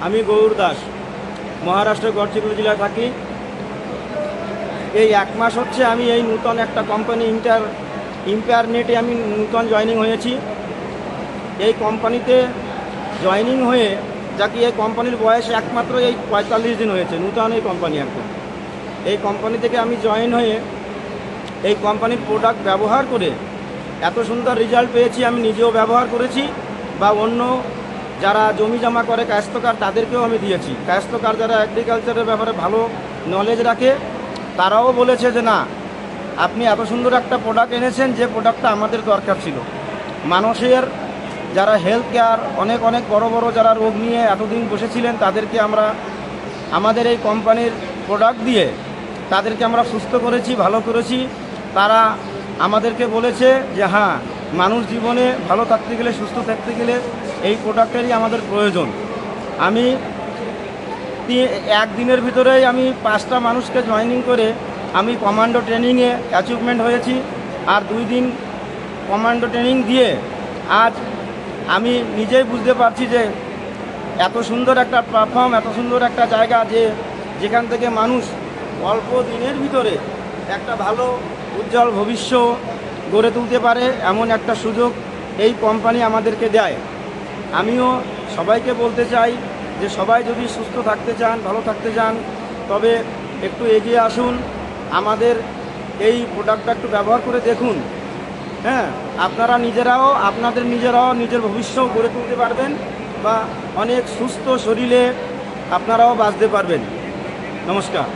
আমি গৌর দাস, মহারাষ্ট্রের গড়চিরোলি জেলায় থাকি। এই 1 মাস হচ্ছে আমি এই নূতন একটা কোম্পানি ইম্পায়ার নেটে আমি নূতন জয়েনিং হয়েছি। এই কোম্পানিতে জয়েনিং হয়ে যাকে এই কোম্পানির বয়স একমাত্র এই 45 দিন হয়েছে, নূতন এই কোম্পানি একদম। এই কোম্পানি থেকে আমি জয়েন হয়ে এই কোম্পানির প্রোডাক্ট ব্যবহার করে এত সুন্দর রেজাল্ট পেয়েছি। আমি নিজেও ব্যবহার করেছি বা অন্য যারা জমি জমা করে কায়স্থকার তাদেরকেও আমি দিয়েছি। কায়স্থকার যারা এগ্রিকালচারের ব্যাপারে ভালো নলেজ রাখে তারাও বলেছে যে না, আপনি এত সুন্দর একটা প্রোডাক্ট এনেছেন যে প্রোডাক্টটা আমাদের দরকার ছিল। মানুষের যারা হেলথ কেয়ার অনেক বড় বড় যারা রোগ নিয়ে এতদিন বসেছিলেন তাদেরকে আমরা আমাদের এই কোম্পানির প্রোডাক্ট দিয়ে তাদেরকে আমরা সুস্থ করেছি, ভালো করেছি। তারা আমাদেরকে বলেছে যে হ্যাঁ, মানুষ জীবনে ভালো থাকতে গেলে, সুস্থ থাকতে গেলে এই প্রোডাক্টেরই আমাদের প্রয়োজন। আমি 1 দিনের ভিতরেই আমি 5টা মানুষকে জয়েনিং করে আমি কমান্ডো ট্রেনিংয়ে অ্যাচিভমেন্ট হয়েছি। আর 2 দিন কমান্ডো ট্রেনিং দিয়ে আজ আমি নিজেই বুঝতে পারছি যে এত সুন্দর একটা প্ল্যাটফর্ম, এত সুন্দর একটা জায়গা যেখান থেকে মানুষ অল্প দিনের ভিতরে একটা ভালো উজ্জ্বল ভবিষ্যৎ গড়ে তুলতে পারে, এমন একটা সুযোগ এই কোম্পানি আমাদেরকে দেয়। আমিও সবাইকে বলতে চাই যে সবাই যদি সুস্থ থাকতে চান, ভালো থাকতে চান, তবে একটু এগিয়ে আসুন, আমাদের এই প্রোডাক্টটা একটু ব্যবহার করে দেখুন। হ্যাঁ, আপনারা নিজেরাও নিজের ভবিষ্যৎ গড়ে তুলতে পারবেন বা অনেক সুস্থ শরীরে আপনারাও বাঁচতে পারবেন। নমস্কার।